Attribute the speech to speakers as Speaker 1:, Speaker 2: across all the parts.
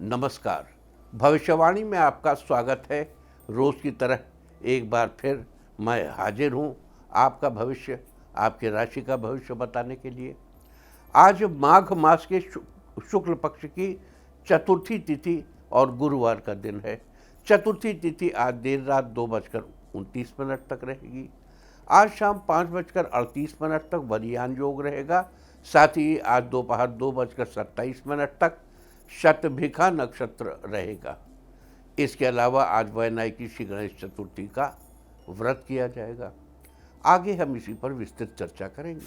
Speaker 1: नमस्कार। भविष्यवाणी में आपका स्वागत है। रोज़ की तरह एक बार फिर मैं हाजिर हूँ आपका भविष्य, आपके राशि का भविष्य बताने के लिए। आज माघ मास के शुक्ल पक्ष की चतुर्थी तिथि और गुरुवार का दिन है। चतुर्थी तिथि आज देर रात 2:29 तक रहेगी। आज शाम 5:38 तक वरियान योग रहेगा। साथ ही आज दोपहर 2:27 तक शतभिखा नक्षत्र रहेगा। इसके अलावा आज वैनायकी श्री गणेश चतुर्थी का व्रत किया जाएगा। आगे हम इसी पर विस्तृत चर्चा करेंगे।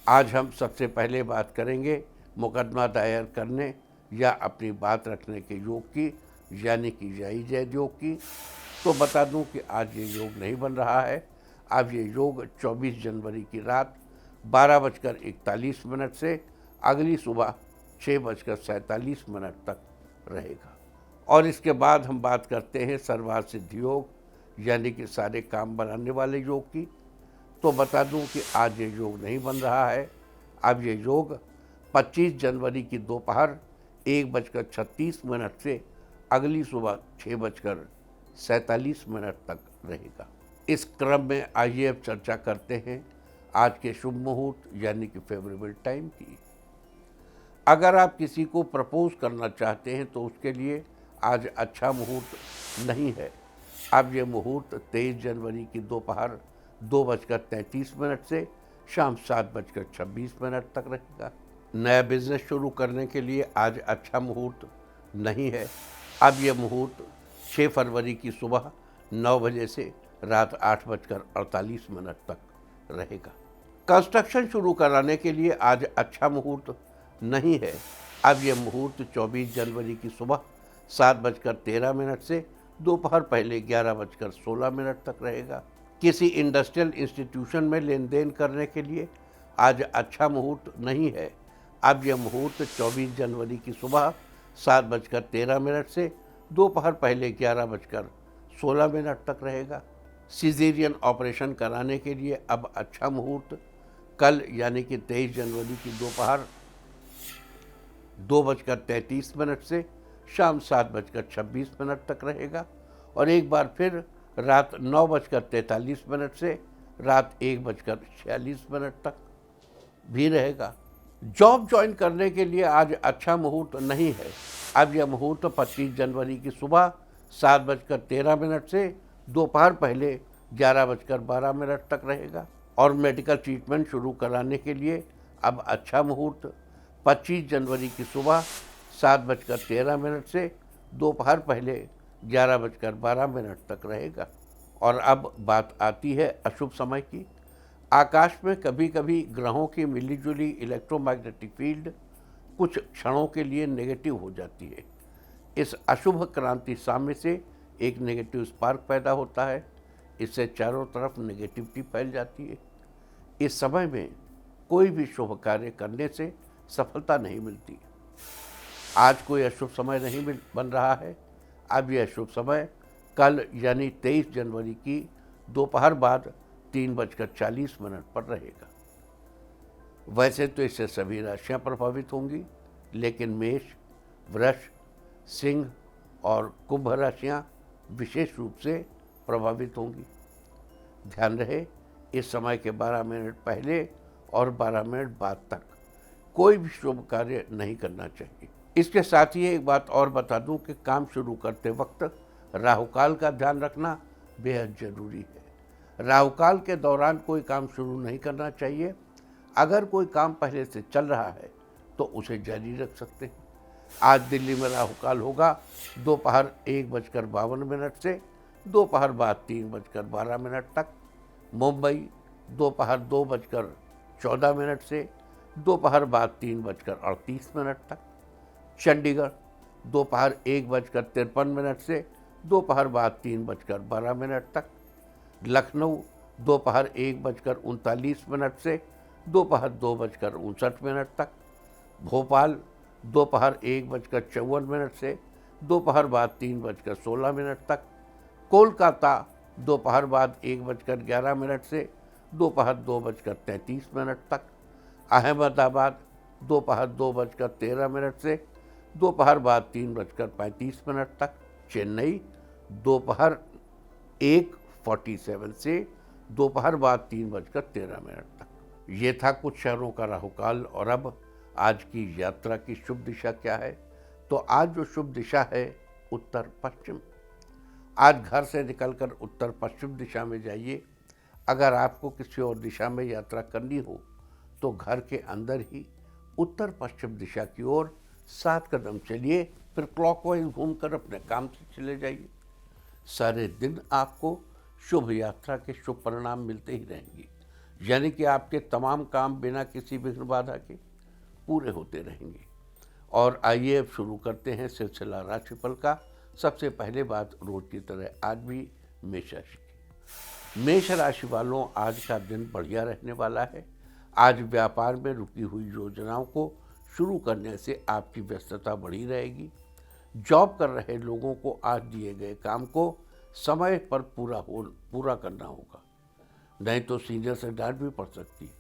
Speaker 1: आज हम सबसे पहले बात करेंगे मुकदमा दायर करने या अपनी बात रखने के योग की, यानी कि जायज योग की। तो बता दूं कि आज ये योग नहीं बन रहा है। अब ये योग 24 जनवरी की रात 12:41 से अगली सुबह 6:47 तक रहेगा। और इसके बाद हम बात करते हैं सर्वार्थ सिद्धि योग, यानी कि सारे काम बनाने वाले योग की। तो बता दूं कि आज ये योग नहीं बन रहा है। अब ये योग 25 जनवरी की दोपहर 1:36 से अगली सुबह 6:47 तक रहेगा। इस क्रम में आइए अब चर्चा करते हैं आज के शुभ मुहूर्त, यानी कि फेवरेबल टाइम की। अगर आप किसी को प्रपोज करना चाहते हैं तो उसके लिए आज अच्छा मुहूर्त नहीं है। अब ये मुहूर्त 23 जनवरी की दोपहर 2:33 से शाम 7:26 तक रहेगा। नया बिजनेस शुरू करने के लिए आज अच्छा मुहूर्त नहीं है। अब यह मुहूर्त 6 फरवरी की सुबह 9 बजे से रात 8:48 तक रहेगा। कंस्ट्रक्शन शुरू कराने के लिए आज अच्छा मुहूर्त नहीं है। अब यह मुहूर्त 24 जनवरी की सुबह 7:13 से दोपहर पहले 11:16 तक रहेगा। किसी इंडस्ट्रियल इंस्टीट्यूशन में लेन देन करने के लिए आज अच्छा मुहूर्त नहीं है। अब यह मुहूर्त 24 जनवरी की सुबह 7:13 से दोपहर पहले 11:16 तक रहेगा। सिजेरियन ऑपरेशन कराने के लिए अब अच्छा मुहूर्त कल, यानी कि 23 जनवरी की दोपहर 2:33 से शाम 7:26 तक रहेगा। और एक बार फिर रात 9:43 से रात 1:46 तक भी रहेगा। जॉब ज्वाइन करने के लिए आज अच्छा मुहूर्त नहीं है। अब यह मुहूर्त 25 जनवरी की सुबह 7:13 से दोपहर पहले 11:12 तक रहेगा। और मेडिकल ट्रीटमेंट शुरू कराने के लिए अब अच्छा मुहूर्त 25 जनवरी की सुबह 7:13 से दोपहर पहले 11:12 तक रहेगा। और अब बात आती है अशुभ समय की। आकाश में कभी कभी ग्रहों की मिलीजुली इलेक्ट्रोमैग्नेटिक फील्ड कुछ क्षणों के लिए नेगेटिव हो जाती है। इस अशुभ क्रांति साम्य से एक नेगेटिव स्पार्क पैदा होता है। इससे चारों तरफ नेगेटिविटी फैल जाती है। इस समय में कोई भी शुभ कार्य करने से सफलता नहीं मिलती। आज कोई अशुभ समय नहीं बन रहा है। अब यह शुभ समय कल, यानी 23 जनवरी की दोपहर बाद 3:40 पर रहेगा। वैसे तो इससे सभी राशियां प्रभावित होंगी, लेकिन मेष, वृष, सिंह और कुंभ राशियां विशेष रूप से प्रभावित होंगी। ध्यान रहे, इस समय के 12 मिनट पहले और 12 मिनट बाद तक कोई भी शुभ कार्य नहीं करना चाहिए। इसके साथ ही एक बात और बता दूं कि काम शुरू करते वक्त राहुकाल का ध्यान रखना बेहद जरूरी है। राहुकाल के दौरान कोई काम शुरू नहीं करना चाहिए। अगर कोई काम पहले से चल रहा है तो उसे जारी रख सकते हैं। आज दिल्ली में राहुकाल होगा दोपहर 1:52 से दोपहर बाद 3:12 तक। मुंबई दोपहर 2:14 से दोपहर बाद 3:38 तक। चंडीगढ़ दोपहर 1:53 से दोपहर बाद 3:12 तक। लखनऊ दोपहर 1:39 से दोपहर 2:59 तक। भोपाल दोपहर 1:54 से दोपहर बाद 3:16 तक। कोलकाता दोपहर बाद 1:11 से दोपहर 2:33 तक। अहमदाबाद दोपहर 2:13 से दोपहर बाद 3:35 तक। चेन्नई दोपहर 1:47 से दोपहर बाद 3:13 तक। ये था कुछ शहरों का राहुकाल। और अब आज की यात्रा की शुभ दिशा क्या है? तो आज जो शुभ दिशा है उत्तर पश्चिम। आज घर से निकलकर उत्तर पश्चिम दिशा में जाइए। अगर आपको किसी और दिशा में यात्रा करनी हो तो घर के अंदर ही उत्तर पश्चिम दिशा की ओर 7 कदम चलिए, फिर क्लॉकवाइज घूमकर अपने काम से चले जाइए। सारे दिन आपको शुभ यात्रा के शुभ परिणाम मिलते ही रहेंगे, यानी कि आपके तमाम काम बिना किसी विघ्न बाधा के पूरे होते रहेंगे। और आइए अब शुरू करते हैं सिलसिला राशिफल का। सबसे पहले बात रोज की तरह आज भी मेष राशि की। मेष राशि वालों, आज का दिन बढ़िया रहने वाला है। आज व्यापार में रुकी हुई योजनाओं को शुरू करने से आपकी व्यस्तता बढ़ी रहेगी। जॉब कर रहे लोगों को आज दिए गए काम को समय पर पूरा करना होगा, नहीं तो सीनियर से डांट भी पड़ सकती है।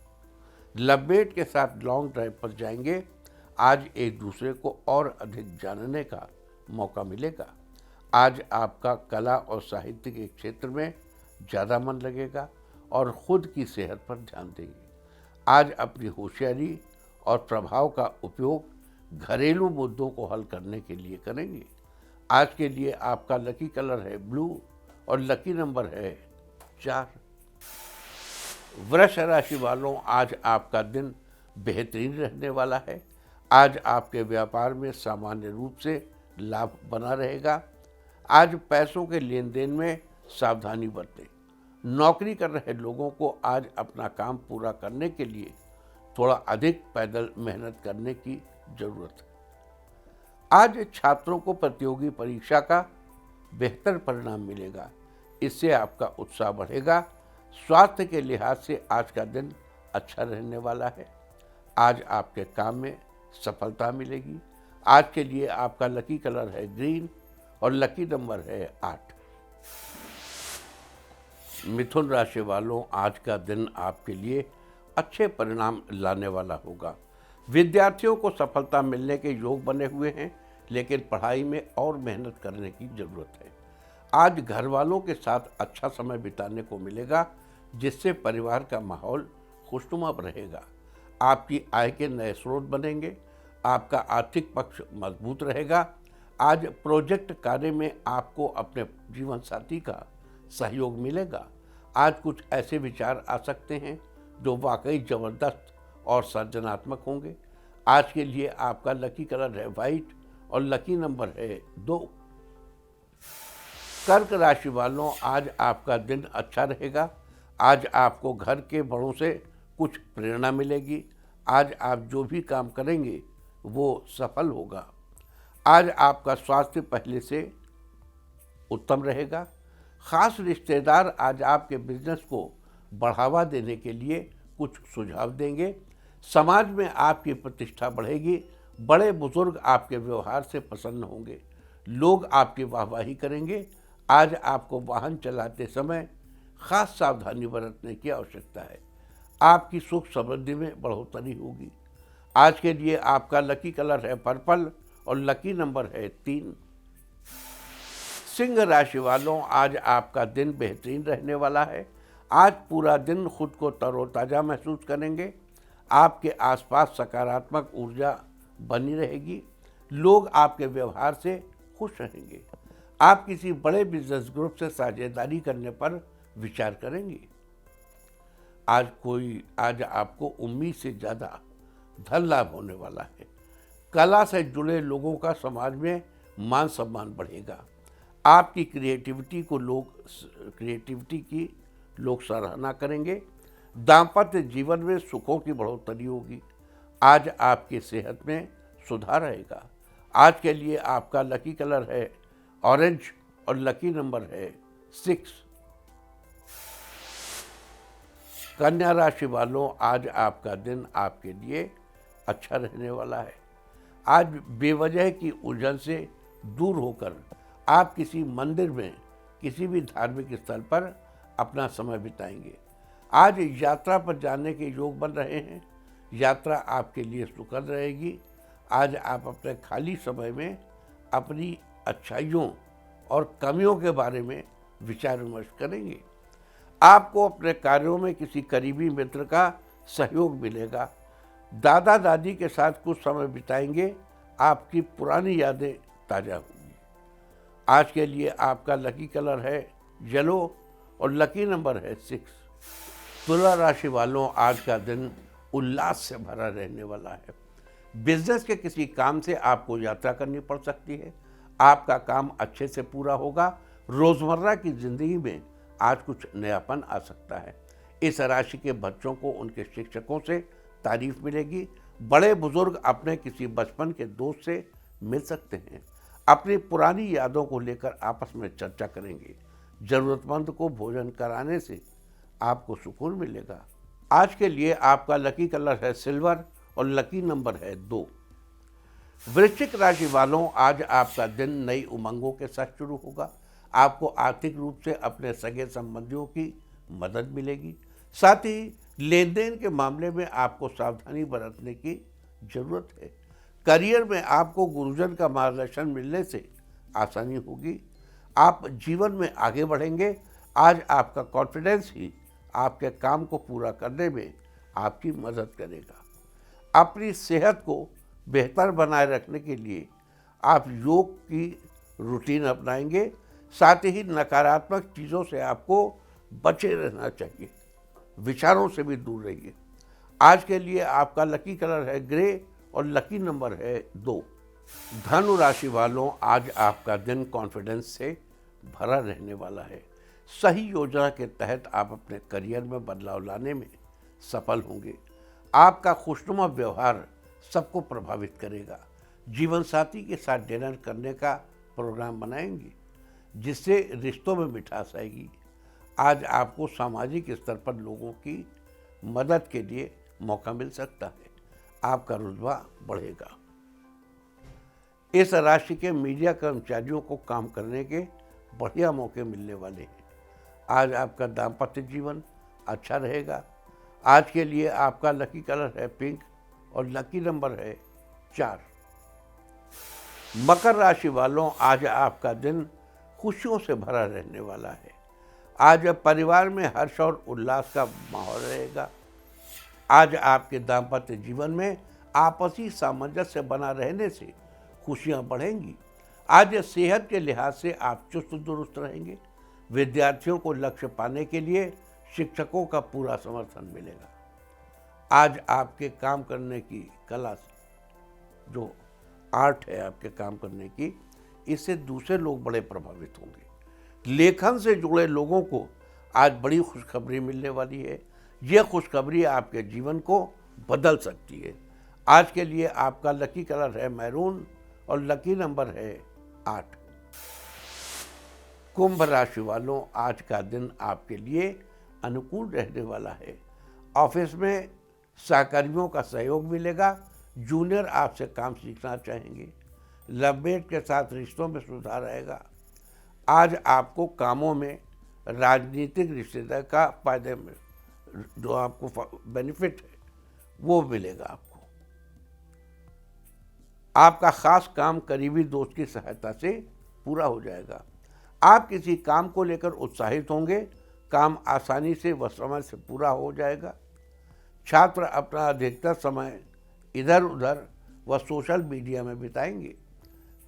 Speaker 1: लवमेट के साथ लॉन्ग ड्राइव पर जाएंगे। आज एक दूसरे को और अधिक जानने का मौका मिलेगा। आज आपका कला और साहित्य के क्षेत्र में ज़्यादा मन लगेगा और खुद की सेहत पर ध्यान देंगे। आज अपनी होशियारी और प्रभाव का उपयोग घरेलू मुद्दों को हल करने के लिए करेंगे। आज के लिए आपका लकी कलर है ब्लू और लकी नंबर है 4। वृष राशि वालों, आज आपका दिन बेहतरीन रहने वाला है। आज आपके व्यापार में सामान्य रूप से लाभ बना रहेगा। आज पैसों के लेन देन में सावधानी बरतें। नौकरी कर रहे लोगों को आज अपना काम पूरा करने के लिए थोड़ा अधिक पैदल मेहनत करने की जरूरत है। आज छात्रों को प्रतियोगी परीक्षा का बेहतर परिणाम मिलेगा। इससे आपका उत्साह बढ़ेगा। स्वास्थ्य के लिहाज से आज का दिन अच्छा रहने वाला है। आज आपके काम में सफलता मिलेगी। आज के लिए आपका लकी कलर है ग्रीन और लकी नंबर है 8। मिथुन राशि वालों, आज का दिन आपके लिए अच्छे परिणाम लाने वाला होगा। विद्यार्थियों को सफलता मिलने के योग बने हुए हैं, लेकिन पढ़ाई में और मेहनत करने की जरूरत है। आज घर वालों के साथ अच्छा समय बिताने को मिलेगा, जिससे परिवार का माहौल खुशनुमा रहेगा। आपकी आय के नए स्रोत बनेंगे। आपका आर्थिक पक्ष मजबूत रहेगा। आज प्रोजेक्ट कार्य में आपको अपने जीवन साथी का सहयोग मिलेगा। आज कुछ ऐसे विचार आ सकते हैं जो वाकई जबरदस्त और सृजनात्मक होंगे। आज के लिए आपका लकी कलर है वाइट और लकी नंबर है 2। कर्क राशि वालों, आज आपका दिन अच्छा रहेगा। आज आपको घर के बड़ों से कुछ प्रेरणा मिलेगी। आज आप जो भी काम करेंगे वो सफल होगा। आज आपका स्वास्थ्य पहले से उत्तम रहेगा। खास रिश्तेदार आज आपके बिजनेस को बढ़ावा देने के लिए कुछ सुझाव देंगे। समाज में आपकी प्रतिष्ठा बढ़ेगी। बड़े बुजुर्ग आपके व्यवहार से प्रसन्न होंगे। लोग आपकी वाहवाही करेंगे। आज आपको वाहन चलाते समय खास सावधानी बरतने की आवश्यकता है। आपकी सुख समृद्धि में बढ़ोतरी होगी। आज के लिए आपका लकी कलर है पर्पल और लकी नंबर है 3। सिंह राशि वालों, आज आपका दिन बेहतरीन रहने वाला है। आज पूरा दिन खुद को तरोताज़ा महसूस करेंगे। आपके आसपास सकारात्मक ऊर्जा बनी रहेगी। लोग आपके व्यवहार से खुश रहेंगे। आप किसी बड़े बिजनेस ग्रुप से साझेदारी करने पर विचार करेंगे। आज आपको उम्मीद से ज़्यादा धन लाभ होने वाला है। कला से जुड़े लोगों का समाज में मान सम्मान बढ़ेगा। आपकी क्रिएटिविटी की लोग सराहना करेंगे। दाम्पत्य जीवन में सुखों की बढ़ोतरी होगी। आज आपकी सेहत में सुधार रहेगा। आज के लिए आपका लकी कलर है ऑरेंज और लकी नंबर है 6। कन्या राशि वालों, आज आपका दिन आपके लिए अच्छा रहने वाला है। आज बेवजह की उलझन से दूर होकर आप किसी मंदिर में किसी भी धार्मिक स्थल पर अपना समय बिताएंगे। आज यात्रा पर जाने के योग बन रहे हैं। यात्रा आपके लिए सुखद रहेगी। आज आप अपने खाली समय में अपनी अच्छाइयों और कमियों के बारे में विचार विमर्श करेंगे। आपको अपने कार्यों में किसी करीबी मित्र का सहयोग मिलेगा। दादा दादी के साथ कुछ समय बिताएंगे, आपकी पुरानी यादें ताज़ा होंगी। आज के लिए आपका लकी कलर है येलो और लकी नंबर है 6। तुला राशि वालों, आज का दिन उल्लास से भरा रहने वाला है। बिजनेस के किसी काम से आपको यात्रा करनी पड़ सकती है। आपका काम अच्छे से पूरा होगा। रोजमर्रा की जिंदगी में आज कुछ नयापन आ सकता है। इस राशि के बच्चों को उनके शिक्षकों से तारीफ मिलेगी। बड़े बुजुर्ग अपने किसी बचपन के दोस्त से मिल सकते हैं। अपनी पुरानी यादों को लेकर आपस में चर्चा करेंगे। जरूरतमंद को भोजन कराने से आपको सुकून मिलेगा। आज के लिए आपका लकी कलर है सिल्वर और लकी नंबर है 2। वृश्चिक राशि वालों, आज आपका दिन नई उमंगों के साथ शुरू होगा। आपको आर्थिक रूप से अपने सगे संबंधियों की मदद मिलेगी। साथ ही लेन देन के मामले में आपको सावधानी बरतने की जरूरत है। करियर में आपको गुरुजन का मार्गदर्शन मिलने से आसानी होगी। आप जीवन में आगे बढ़ेंगे। आज आपका कॉन्फिडेंस ही आपके काम को पूरा करने में आपकी मदद करेगा। अपनी सेहत को बेहतर बनाए रखने के लिए आप योग की रूटीन अपनाएंगे। साथ ही नकारात्मक चीज़ों से आपको बचे रहना चाहिए। विचारों से भी दूर रहिए। आज के लिए आपका लकी कलर है ग्रे और लकी नंबर है 2। धनु राशि वालों, आज आपका दिन कॉन्फिडेंस से भरा रहने वाला है। सही योजना के तहत आप अपने करियर में बदलाव लाने में सफल होंगे। आपका खुशनुमा व्यवहार सबको प्रभावित करेगा। जीवन साथी के साथ डिनर करने का प्रोग्राम बनाएंगे, जिससे रिश्तों में मिठास आएगी। आज आपको सामाजिक स्तर पर लोगों की मदद के लिए मौका मिल सकता है। आपका रुतबा बढ़ेगा। इस राशि के मीडिया कर्मचारियों को काम करने के बढ़िया मौके मिलने वाले हैं। आज आपका दाम्पत्य जीवन अच्छा रहेगा। आज के लिए आपका लकी कलर है पिंक और लकी नंबर है 4। मकर राशि वालों, आज आपका दिन खुशियों से भरा रहने वाला है। आज परिवार में हर्ष और उल्लास का माहौल रहेगा। आज आपके दाम्पत्य जीवन में आपसी सामंजस्य बना रहने से खुशियां बढ़ेंगी। आज सेहत के लिहाज से आप चुस्त दुरुस्त रहेंगे। विद्यार्थियों को लक्ष्य पाने के लिए शिक्षकों का पूरा समर्थन मिलेगा। आज आपके काम करने की कला, जो आर्ट है आपके काम करने की, इससे दूसरे लोग बड़े प्रभावित होंगे। लेखन से जुड़े लोगों को आज बड़ी खुशखबरी मिलने वाली है। यह खुशखबरी आपके जीवन को बदल सकती है। आज के लिए आपका लकी कलर है मैरून और लकी नंबर है 8। कुंभ राशि वालों, आज का दिन आपके लिए अनुकूल रहने वाला है। ऑफिस में सहकर्मियों का सहयोग मिलेगा। जूनियर आपसे काम सीखना चाहेंगे। लवमेट के साथ रिश्तों में सुधार आएगा। आज आपको कामों में राजनीतिक रिश्तेदार का फायदे में जो आपको बेनिफिट है वो मिलेगा। आपका खास काम करीबी दोस्त की सहायता से पूरा हो जाएगा। आप किसी काम को लेकर उत्साहित होंगे। काम आसानी से व समय से पूरा हो जाएगा। छात्र अपना अधिकतर समय इधर उधर व सोशल मीडिया में बिताएंगे।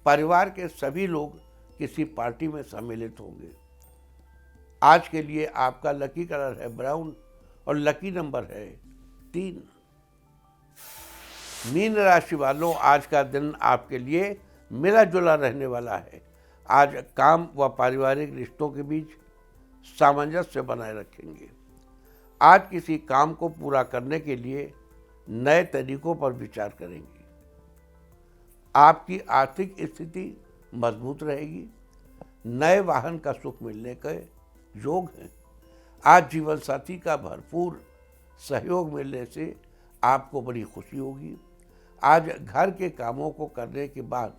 Speaker 1: परिवार के सभी लोग किसी पार्टी में सम्मिलित होंगे। आज के लिए आपका लकी कलर है ब्राउन और लकी नंबर है 3। मीन राशि वालों, आज का दिन आपके लिए मिला जुला रहने वाला है। आज काम व पारिवारिक रिश्तों के बीच सामंजस्य बनाए रखेंगे। आज किसी काम को पूरा करने के लिए नए तरीकों पर विचार करेंगे। आपकी आर्थिक स्थिति मजबूत रहेगी। नए वाहन का सुख मिलने के योग है। आज जीवन साथी का भरपूर सहयोग मिलने से आपको बड़ी खुशी होगी। आज घर के कामों को करने के बाद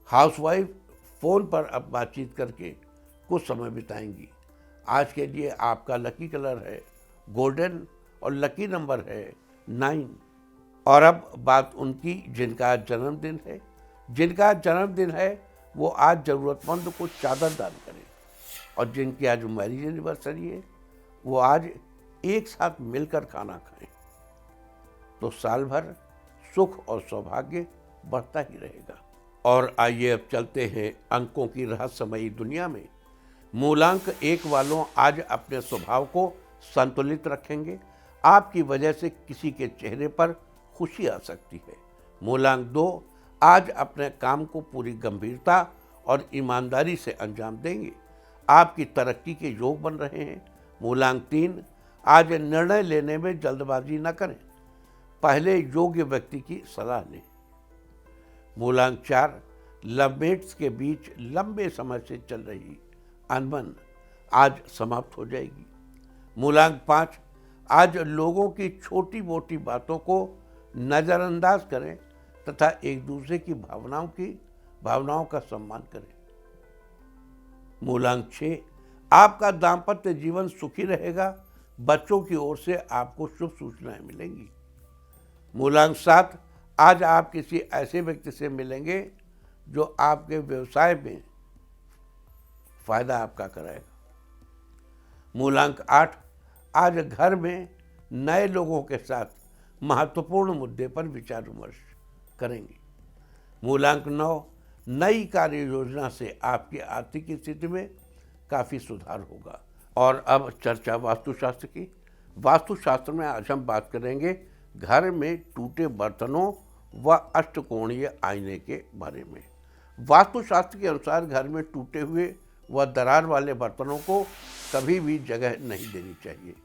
Speaker 1: हाउसवाइफ फ़ोन पर अब बातचीत करके कुछ समय बिताएंगी। आज के लिए आपका लकी कलर है गोल्डन और लकी नंबर है 9। और अब बात उनकी जिनका आज जन्मदिन है। जिनका आज जन्मदिन है वो आज ज़रूरतमंद को चादर दान करें, और जिनकी आज मैरिज एनिवर्सरी है वो आज एक साथ मिलकर खाना खाएं, तो साल भर सुख और सौभाग्य बढ़ता ही रहेगा। और आइए अब चलते हैं अंकों की रहस्यमयी दुनिया में। मूलांक 1 वालों आज अपने स्वभाव को संतुलित रखेंगे। आपकी वजह से किसी के चेहरे पर खुशी आ सकती है। मूलांक 2 आज अपने काम को पूरी गंभीरता और ईमानदारी से अंजाम देंगे। आपकी तरक्की के योग बन रहे हैं। मूलांक 3 आज निर्णय लेने में जल्दबाजी न करें, पहले योग्य व्यक्ति की सलाह लें। मूलांक 4 लवमेट्स के बीच लंबे समय से चल रही अनबन आज समाप्त हो जाएगी। मूलांक 5 आज लोगों की छोटी मोटी बातों को नज़रअंदाज करें तथा एक दूसरे की भावनाओं का सम्मान करें। मूलांक 6 आपका दाम्पत्य जीवन सुखी रहेगा। बच्चों की ओर से आपको शुभ सूचनाएं मिलेंगी। मूलांक 7 आज आप किसी ऐसे व्यक्ति से मिलेंगे जो आपके व्यवसाय में फायदा आपका कराएगा। मूलांक 8 आज घर में नए लोगों के साथ महत्वपूर्ण मुद्दे पर विचार विमर्श करेंगे। मूलांक 9 नई कार्य योजना से आपकी आर्थिक स्थिति में काफ़ी सुधार होगा। और अब चर्चा वास्तुशास्त्र की। वास्तुशास्त्र में आज हम बात करेंगे घर में टूटे बर्तनों व अष्टकोणीय आईने के बारे में। वास्तुशास्त्र के अनुसार घर में टूटे हुए व दरार वाले बर्तनों को कभी भी जगह नहीं देनी चाहिए।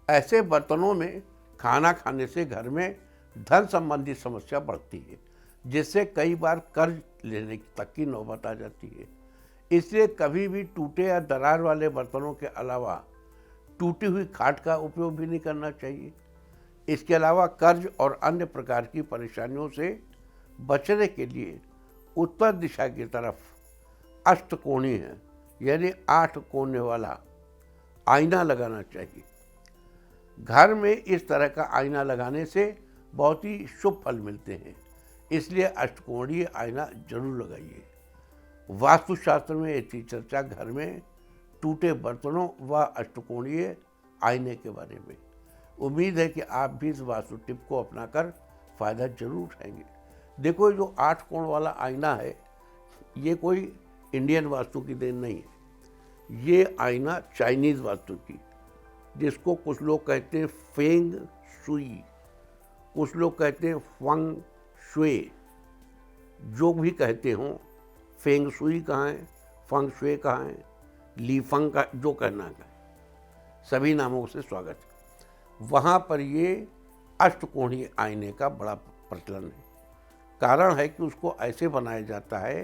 Speaker 1: ऐसे बर्तनों में खाना खाने से घर में धन संबंधी समस्या बढ़ती है, जिससे कई बार कर्ज लेने तक की नौबत आ जाती है। इसलिए कभी भी टूटे या दरार वाले बर्तनों के अलावा टूटी हुई खाट का उपयोग भी नहीं करना चाहिए। इसके अलावा कर्ज और अन्य प्रकार की परेशानियों से बचने के लिए उत्तर दिशा की तरफ अष्टकोणीय यानी 8 कोने वाला आईना लगाना चाहिए। घर में इस तरह का आईना लगाने से बहुत ही शुभ फल मिलते हैं, इसलिए अष्टकोणीय आईना जरूर लगाइए। वास्तुशास्त्र में ऐसी चर्चा घर में टूटे बर्तनों व अष्टकोणीय आईने के बारे में। उम्मीद है कि आप भी इस वास्तु टिप को अपनाकर फ़ायदा जरूर उठाएंगे। देखो, जो 8 कोण वाला आईना है ये कोई इंडियन वास्तु की देन नहीं है। ये आईना चाइनीज़ वास्तु की, जिसको कुछ लोग कहते हैं फेंग शुई, कुछ लोग कहते हैं फंग शुए, जो भी कहते हों। फेंग शुई कहाँ है, फंग शुए कहाँ है, ली फंग का जो कहना है, सभी नामों से स्वागत है। वहाँ पर ये अष्टकोणीय आईने का बड़ा प्रचलन है। कारण है कि उसको ऐसे बनाया जाता है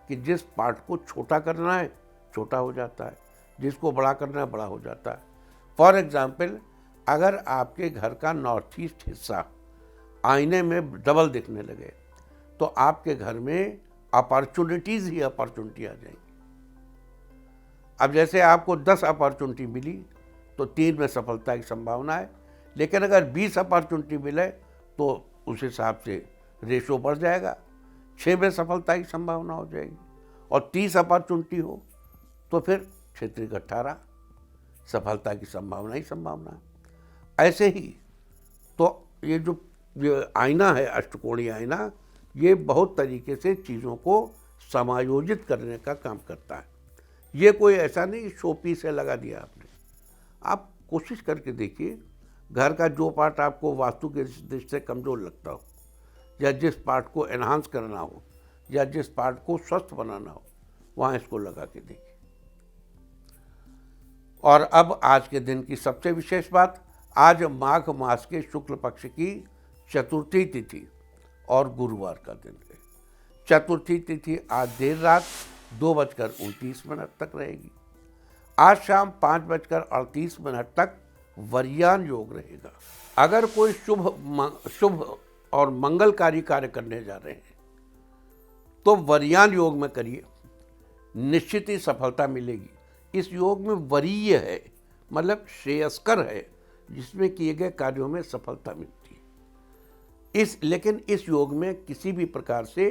Speaker 1: कि जिस पार्ट को छोटा करना है छोटा हो जाता है, जिसको बड़ा करना है बड़ा हो जाता है। फॉर एग्जाम्पल, अगर आपके घर का नॉर्थ ईस्ट हिस्सा आईने में डबल दिखने लगे तो आपके घर में अपॉर्चुनिटीज़ ही अपॉर्चुनिटी आ जाएंगी। अब जैसे आपको 10 अपॉर्चुनिटी मिली तो 3 में सफलता की संभावना है, लेकिन अगर 20 अपॉर्चुनिटी मिले तो उस हिसाब से रेशो बढ़ जाएगा, 6 में सफलता की संभावना हो जाएगी। और 30 अपॉर्चुनिटी हो तो फिर 6 18 सफलता की संभावना ही संभावना है। ऐसे ही तो ये जो आईना है, अष्टकोणीय आईना, ये बहुत तरीके से चीज़ों को समायोजित करने का काम करता है। ये कोई ऐसा नहीं शो पीस है लगा दिया आपने। आप कोशिश करके देखिए, घर का जो पार्ट आपको वास्तु के दृष्टि से कमज़ोर लगता हो, या जिस पार्ट को एनहांस करना हो, या जिस पार्ट को स्वस्थ बनाना हो, वहाँ इसको लगा के देखिए। और अब आज के दिन की सबसे विशेष बात, आज माघ मास के शुक्ल पक्ष की चतुर्थी तिथि और गुरुवार का दिन है। चतुर्थी तिथि आज देर रात 2:29 तक रहेगी। आज शाम 5:38 तक वर्यान योग रहेगा। अगर कोई शुभ और मंगलकारी कार्य करने जा रहे हैं तो वर्यान योग में करिए, निश्चित ही सफलता मिलेगी। इस योग में वरीय है, मतलब श्रेयस्कर है, जिसमें किए गए कार्यों में सफलता मिलती है। लेकिन इस योग में किसी भी प्रकार से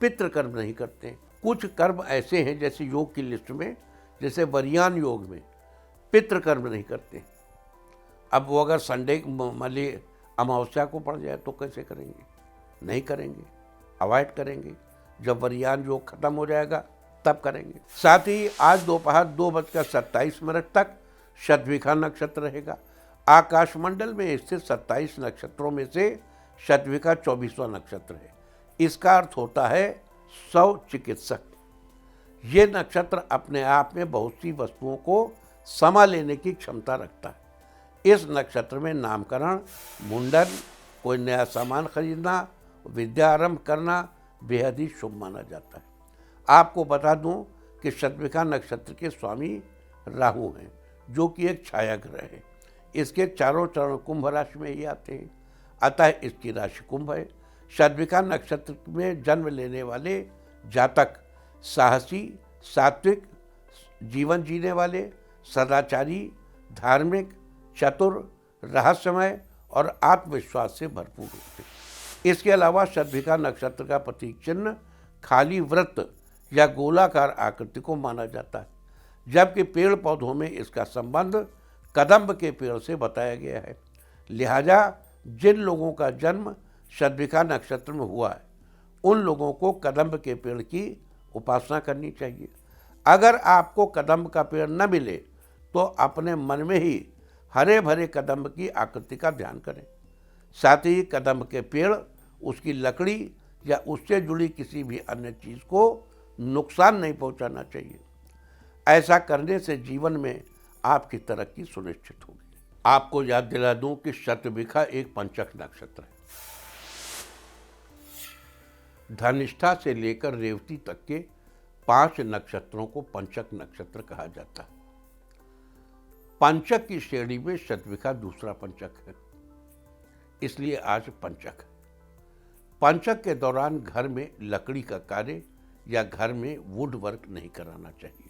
Speaker 1: पितृ कर्म नहीं करते। कुछ कर्म ऐसे हैं जैसे योग की लिस्ट में, जैसे वरियान योग में पितृ कर्म नहीं करते। अब वो अगर संडे मान ली अमावस्या को पड़ जाए तो कैसे करेंगे? नहीं करेंगे, अवॉइड करेंगे। जब वरियान योग खत्म हो जाएगा तब करेंगे। साथ ही आज दोपहर 2:27 तक शतभिखा नक्षत्र रहेगा। आकाशमंडल में स्थित 27 नक्षत्रों में से शतभिखा 24वां नक्षत्र है। इसका अर्थ होता है सौ चिकित्सक। ये नक्षत्र अपने आप में बहुत सी वस्तुओं को समा लेने की क्षमता रखता है। इस नक्षत्र में नामकरण, मुंडन, कोई नया सामान खरीदना, विद्या आरंभ करना बेहद ही शुभ माना जाता है। आपको बता दूं कि शतभिखा नक्षत्र के स्वामी राहु हैं, जो कि एक छाया ग्रह है। इसके चारों चरण कुंभ राशि में ही आते हैं, अतः इसकी राशि कुंभ है। शतभिखा नक्षत्र में जन्म लेने वाले जातक साहसी, सात्विक, जीवन जीने वाले, सदाचारी, धार्मिक, चतुर, रहस्यमय और आत्मविश्वास से भरपूर होते हैं। इसके अलावा शतभिखा नक्षत्र का प्रतीक चिन्ह खाली वृत्त या गोलाकार आकृति को माना जाता है, जबकि पेड़ पौधों में इसका संबंध कदम्ब के पेड़ से बताया गया है। लिहाजा जिन लोगों का जन्म शतभिखा नक्षत्र में हुआ है, उन लोगों को कदम्ब के पेड़ की उपासना करनी चाहिए। अगर आपको कदम्ब का पेड़ न मिले तो अपने मन में ही हरे भरे कदम्ब की आकृति का ध्यान करें। साथ ही कदम्ब के पेड़, उसकी लकड़ी या उससे जुड़ी किसी भी अन्य चीज़ को नुकसान नहीं पहुंचाना चाहिए। ऐसा करने से जीवन में आपकी तरक्की सुनिश्चित होगी। आपको याद दिला दूं कि शतभिखा एक पंचक नक्षत्र है। धनिष्ठा से लेकर रेवती तक के 5 नक्षत्रों को पंचक नक्षत्र कहा जाता है। पंचक की श्रेणी में शतभिखा दूसरा पंचक है, इसलिए आज पंचक है। पंचक के दौरान घर में लकड़ी का कार्य या घर में वुड वर्क नहीं कराना चाहिए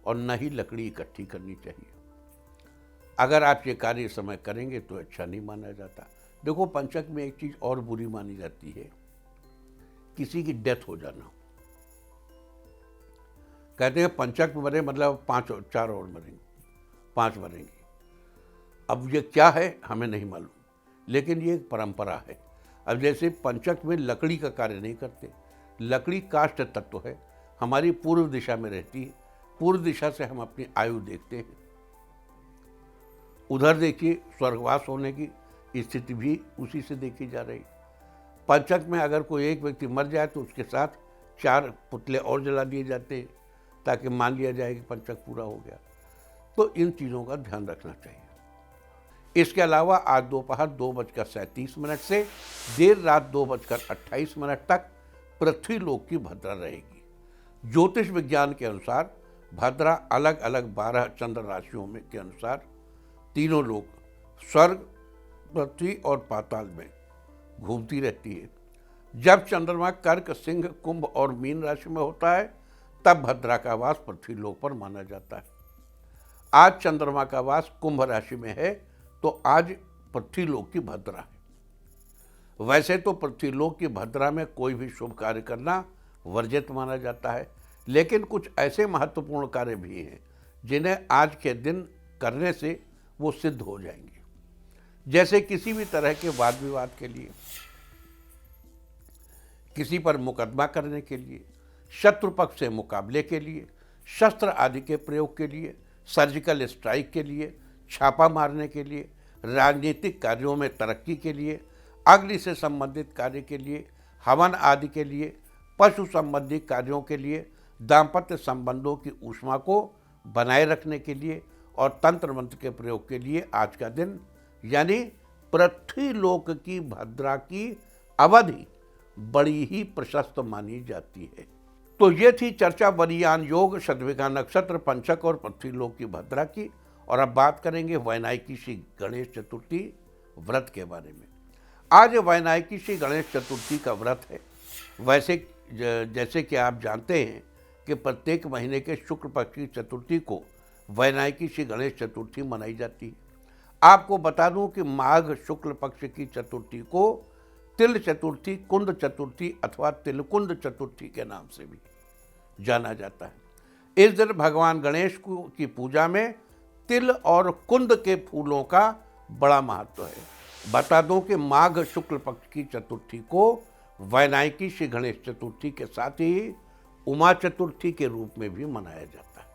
Speaker 1: और न ही लकड़ी इकट्ठी करनी चाहिए। अगर आप ये कार्य समय करेंगे तो अच्छा नहीं माना जाता। देखो, पंचक में एक चीज और बुरी मानी जाती है, किसी की डेथ हो जाना। कहते हैं पंचक में मरे मतलब 4 और मरेंगे, 5 मरेंगे। अब ये क्या है हमें नहीं मालूम, लेकिन ये एक परंपरा है। अब जैसे पंचक में लकड़ी का कार्य नहीं करते, लकड़ी काष्ठ तत्व है, हमारी पूर्व दिशा में रहती है, पूर्व दिशा से हम अपनी आयु देखते हैं। उधर देखिए, स्वर्गवास होने की स्थिति भी उसी से देखी जा रही। पंचक में अगर कोई एक व्यक्ति मर जाए तो उसके साथ 4 पुतले और जला दिए जाते हैं, ताकि मान लिया जाए कि पंचक पूरा हो गया। तो इन चीज़ों का ध्यान रखना चाहिए। इसके अलावा आज दोपहर 2:37 से देर रात 2:28 तक पृथ्वी लोक की भद्रा रहेगी। ज्योतिष विज्ञान के अनुसार भद्रा अलग अलग 12 चंद्र राशियों में के अनुसार तीनों लोक, स्वर्ग, पृथ्वी और पाताल में घूमती रहती है। जब चंद्रमा कर्क, सिंह, कुंभ और मीन राशि में होता है, तब भद्रा का वास पृथ्वी लोक पर माना जाता है। आज चंद्रमा का वास कुंभ राशि में है, तो आज पृथ्वी लोक की भद्रा है। वैसे तो पृथ्वी लोक की भद्रा में कोई भी शुभ कार्य करना वर्जित माना जाता है, लेकिन कुछ ऐसे महत्वपूर्ण कार्य भी हैं जिन्हें आज के दिन करने से वो सिद्ध हो जाएंगे। जैसे किसी भी तरह के वाद विवाद के लिए, किसी पर मुकदमा करने के लिए, शत्रु पक्ष से मुकाबले के लिए, शस्त्र आदि के प्रयोग के लिए, सर्जिकल स्ट्राइक के लिए, छापा मारने के लिए, राजनीतिक कार्यों में तरक्की के लिए, अग्नि से संबंधित कार्य के लिए, हवन आदि के लिए, पशु संबंधी कार्यों के लिए, दाम्पत्य संबंधों की ऊष्मा को बनाए रखने के लिए और तंत्र मंत्र के प्रयोग के लिए आज का दिन यानी पृथ्वी लोक की भद्रा की अवधि बड़ी ही प्रशस्त मानी जाती है। तो ये थी चर्चा वरियान योग, शतभिखा नक्षत्र, पंचक और पृथ्वी लोक की भद्रा की। और अब बात करेंगे वैनायकी श्री गणेश चतुर्थी व्रत के बारे में। आज वैनायकी श्री गणेश चतुर्थी का व्रत है। वैसे जैसे कि आप जानते हैं कि प्रत्येक महीने के शुक्ल पक्ष की चतुर्थी को वैनायकी श्री गणेश चतुर्थी मनाई जाती है। आपको बता दूं कि माघ शुक्ल पक्ष की चतुर्थी को तिल चतुर्थी, कुंद चतुर्थी अथवा तिलकुंद चतुर्थी के नाम से भी जाना जाता है। इस दिन भगवान गणेश की पूजा में तिल और कुंद के फूलों का बड़ा महत्व है। बता दूं कि माघ शुक्ल पक्ष की चतुर्थी को वैनायकी श्री गणेश चतुर्थी के साथ ही उमा चतुर्थी के रूप में भी मनाया जाता है।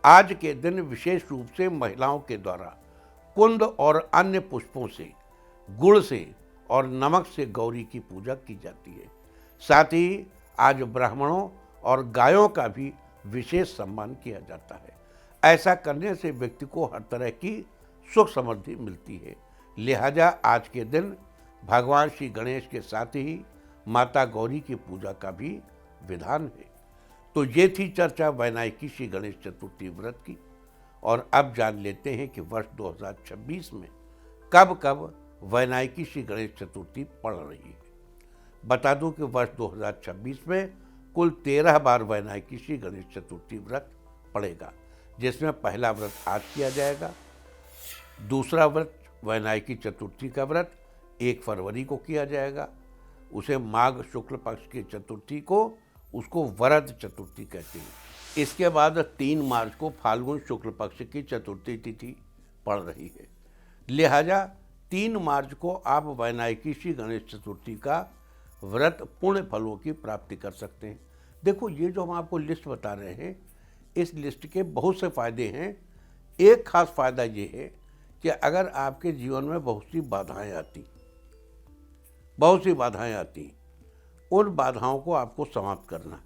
Speaker 1: आज के दिन विशेष रूप से महिलाओं के द्वारा कुंद और अन्य पुष्पों से, गुड़ से और नमक से गौरी की पूजा की जाती है। साथ ही आज ब्राह्मणों और गायों का भी विशेष सम्मान किया जाता है। ऐसा करने से व्यक्ति को हर तरह की सुख समृद्धि मिलती है। लिहाजा आज के दिन भगवान श्री गणेश के साथ ही माता गौरी की पूजा का भी विधान है। तो ये थी चर्चा वैनायकी श्री गणेश चतुर्थी व्रत की। और अब जान लेते हैं कि वर्ष 2026 में कब कब वैनायकी श्री गणेश चतुर्थी पड़ रही है। बता दूं कि वर्ष 2026 में कुल 13 बार वैनायकी श्री गणेश चतुर्थी व्रत पड़ेगा, जिसमें पहला व्रत आज किया जाएगा, दूसरा व्रत वैनायकी चतुर्थी का व्रत 1 फरवरी को किया जाएगा, उसे माघ शुक्ल पक्ष की चतुर्थी को उसको वरद चतुर्थी कहते हैं। इसके बाद 3 मार्च को फाल्गुन शुक्ल पक्ष की चतुर्थी तिथि पड़ रही है। लिहाजा 3 मार्च को आप वैनायकी श्री गणेश चतुर्थी का व्रत पुण्य फलों की प्राप्ति कर सकते हैं। देखो, ये जो हम आपको लिस्ट बता रहे हैं, इस लिस्ट के बहुत से फायदे हैं। एक खास फायदा ये है कि अगर आपके जीवन में बहुत सी बाधाएं आती, उन बाधाओं को आपको समाप्त करना है।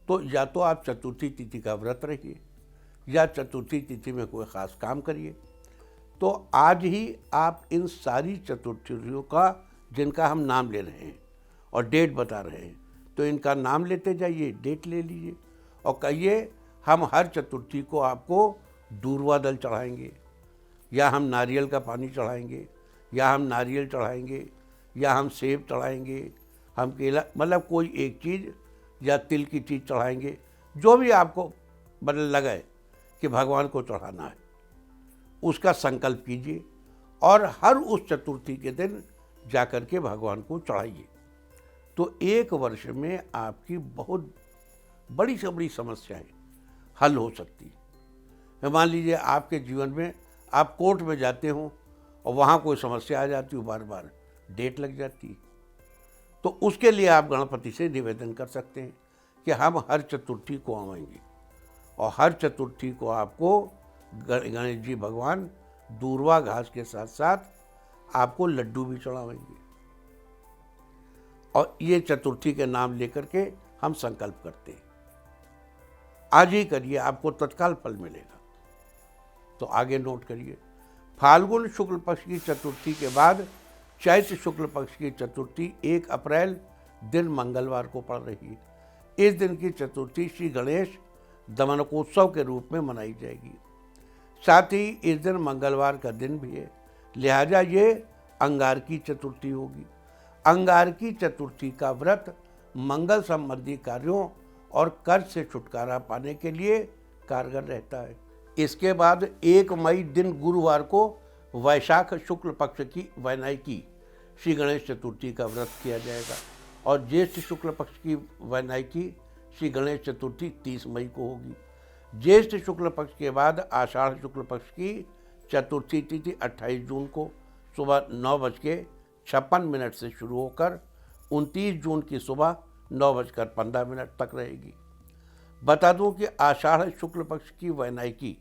Speaker 1: तो या तो आप चतुर्थी तिथि का व्रत रखिए या चतुर्थी तिथि में कोई ख़ास काम करिए। तो आज ही आप इन सारी चतुर्थियों का, जिनका हम नाम ले रहे हैं और डेट बता रहे हैं, तो इनका नाम लेते जाइए, डेट ले लीजिए और कहिए हम हर चतुर्थी को आपको दूर्वा दल चढ़ाएंगे, या हम नारियल का पानी चढ़ाएंगे, या हम नारियल चढ़ाएंगे, या हम सेब चढ़ाएंगे, हम केला, मतलब कोई एक चीज़ या तिल की चीज़ चढ़ाएंगे। जो भी आपको मतलब लगे कि भगवान को चढ़ाना है, उसका संकल्प कीजिए और हर उस चतुर्थी के दिन जाकर के भगवान को चढ़ाइए। तो 1 वर्ष में आपकी बहुत बड़ी से बड़ी समस्याएं हल हो सकती है। मान लीजिए आपके जीवन में आप कोर्ट में जाते हो और वहाँ कोई समस्या आ जाती हो, बार बार डेट लग जाती है, तो उसके लिए आप गणपति से निवेदन कर सकते हैं कि हम हर चतुर्थी को आएंगे और हर चतुर्थी को आपको गणेश जी भगवान दूर्वा घास के साथ साथ आपको लड्डू भी चढ़ावेंगे। और ये चतुर्थी के नाम लेकर के हम संकल्प करते हैं। आज ही करिए, आपको तत्काल फल मिलेगा। तो आगे नोट करिए, फाल्गुन शुक्ल पक्ष की चतुर्थी के बाद चैत्र शुक्ल पक्ष की चतुर्थी 1 अप्रैल दिन मंगलवार को पड़ रही है। इस दिन की चतुर्थी श्री गणेश दमनकोत्सव के रूप में मनाई जाएगी। साथ ही इस दिन मंगलवार का दिन भी है, लिहाजा ये अंगारकी चतुर्थी होगी। अंगारकी चतुर्थी का व्रत मंगल संबंधी कार्यों और कर्ज से छुटकारा पाने के लिए कारगर रहता है। इसके बाद 1 मई दिन गुरुवार को वैशाख शुक्ल पक्ष की वैनायकी श्री गणेश चतुर्थी का व्रत किया जाएगा और ज्येष्ठ शुक्ल पक्ष की वैनायकी श्री गणेश चतुर्थी 30 मई को होगी। ज्येष्ठ शुक्ल पक्ष के बाद आषाढ़ शुक्ल पक्ष की चतुर्थी तिथि 28 जून को सुबह 9:56 से शुरू होकर 29 जून की सुबह 9:15 तक रहेगी। बता दूं कि आषाढ़ शुक्ल पक्ष की वैनायकी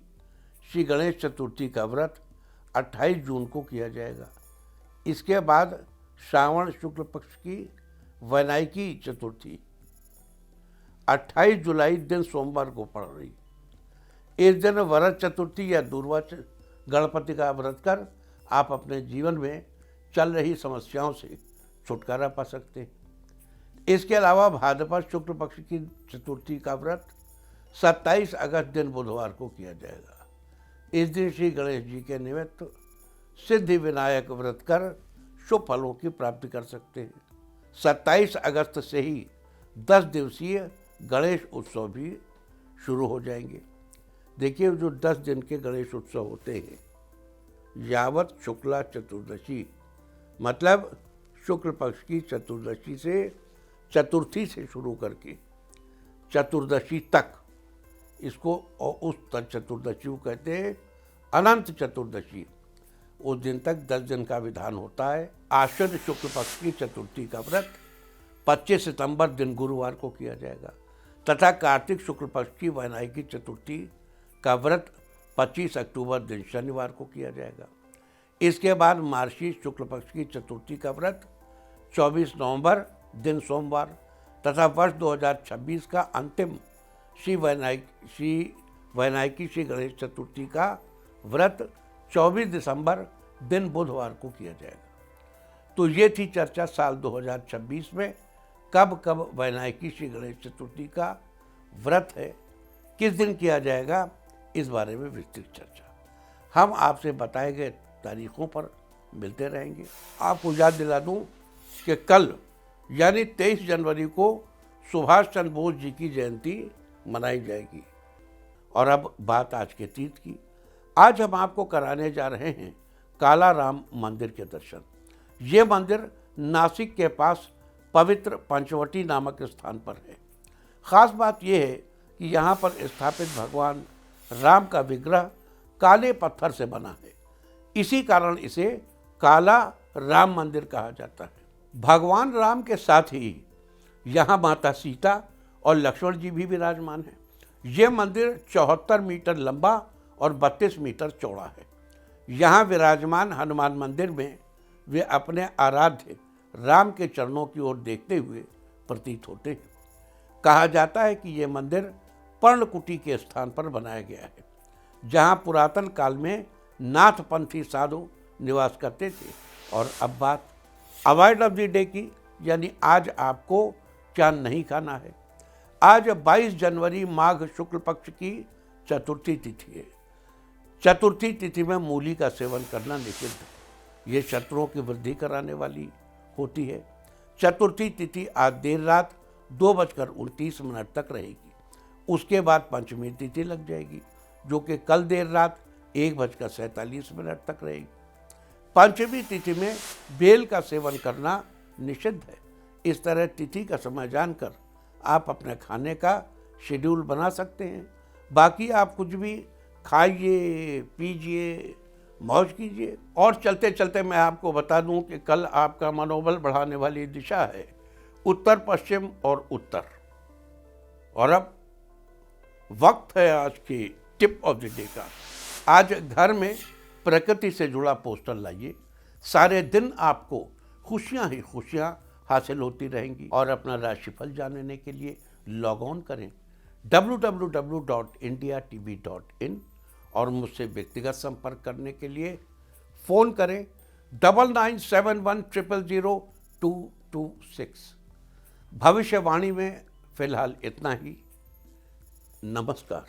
Speaker 1: श्री गणेश चतुर्थी का व्रत 28 जून को किया जाएगा। इसके बाद श्रावण शुक्ल पक्ष की वैनायकी चतुर्थी 28 जुलाई दिन सोमवार को पड़ रही। इस दिन वरद चतुर्थी या दूर्वा गणपति का व्रत कर आप अपने जीवन में चल रही समस्याओं से छुटकारा पा सकते हैं। इसके अलावा भाद्रपद शुक्ल पक्ष की चतुर्थी का व्रत 27 अगस्त दिन बुधवार को किया जाएगा। इस दिन श्री गणेश जी के निमित्त सिद्धि विनायक व्रत कर शुभ फलों की प्राप्ति कर सकते हैं। 27 अगस्त से ही 10 दिवसीय गणेश उत्सव भी शुरू हो जाएंगे। देखिए, जो 10 दिन के गणेश उत्सव होते हैं, यावत शुक्ला चतुर्दशी, मतलब शुक्ल पक्ष की चतुर्दशी से, चतुर्थी से शुरू करके चतुर्दशी तक, इसको और उस चतुर्दशी को कहते हैं अनंत चतुर्दशी। उस दिन तक 10 दिन का विधान होता है। आश्विन शुक्ल पक्ष की चतुर्थी का व्रत 25 सितंबर दिन गुरुवार को किया जाएगा तथा कार्तिक शुक्ल पक्ष की वैनायकी चतुर्थी का व्रत 25 अक्टूबर दिन शनिवार को किया जाएगा। इसके बाद मार्गशीर्ष शुक्ल पक्ष की चतुर्थी का व्रत 24 नवंबर दिन सोमवार तथा वर्ष 2026 का अंतिम श्री वैनायकी श्री गणेश चतुर्थी का व्रत 24 दिसंबर दिन बुधवार को किया जाएगा। तो ये थी चर्चा साल 2026 में कब कब वैनायकी श्री गणेश चतुर्थी का व्रत है, किस दिन किया जाएगा, इस बारे में विस्तृत चर्चा हम आपसे बताए गए तारीखों पर मिलते रहेंगे। आपको याद दिला दूं कि कल यानी 23 जनवरी को सुभाष चंद्र बोस जी की जयंती मनाई जाएगी। और अब बात आज के तीर्थ की। आज हम आपको कराने जा रहे हैं काला राम मंदिर के दर्शन। ये मंदिर नासिक के पास पवित्र पंचवटी नामक स्थान पर है। खास बात यह है कि यहाँ पर स्थापित भगवान राम का विग्रह काले पत्थर से बना है, इसी कारण इसे काला राम मंदिर कहा जाता है। भगवान राम के साथ ही यहाँ माता सीता और लक्ष्मण जी भी विराजमान हैं। ये मंदिर 74 मीटर लंबा और 32 मीटर चौड़ा है। यहाँ विराजमान हनुमान मंदिर में वे अपने आराध्य राम के चरणों की ओर देखते हुए प्रतीत होते हैं। कहा जाता है कि ये मंदिर पर्णकुटी के स्थान पर बनाया गया है, जहाँ पुरातन काल में नाथपंथी साधु निवास करते थे। और अब बात अवॉइड ऑफ द डे की, यानी आज आपको क्या नहीं खाना है। आज 22 जनवरी माघ शुक्ल पक्ष की चतुर्थी तिथि है। चतुर्थी तिथि में मूली का सेवन करना निषिद्ध है। ये शत्रुओं की वृद्धि कराने वाली होती है। चतुर्थी तिथि आज देर रात 2:29 तक रहेगी। उसके बाद पंचमी तिथि लग जाएगी, जो कि कल देर रात 1:47 तक रहेगी। पंचमी तिथि में बेल का सेवन करना निषिद्ध है। इस तरह तिथि का समय जानकर आप अपने खाने का शेड्यूल बना सकते हैं। बाकी आप कुछ भी खाइए, पीजिए, मौज कीजिए। और चलते चलते मैं आपको बता दूं कि कल आपका मनोबल बढ़ाने वाली दिशा है उत्तर, पश्चिम और उत्तर। और अब वक्त है आज की टिप ऑफ द डे का। आज घर में प्रकृति से जुड़ा पोस्टर लाइए। सारे दिन आपको खुशियां ही खुशियां हासिल होती रहेंगी। और अपना राशिफल जानने के लिए लॉग ऑन करें www.indiatv.in और मुझसे व्यक्तिगत संपर्क करने के लिए फ़ोन करें 9971000226। भविष्यवाणी में फिलहाल इतना ही। नमस्कार।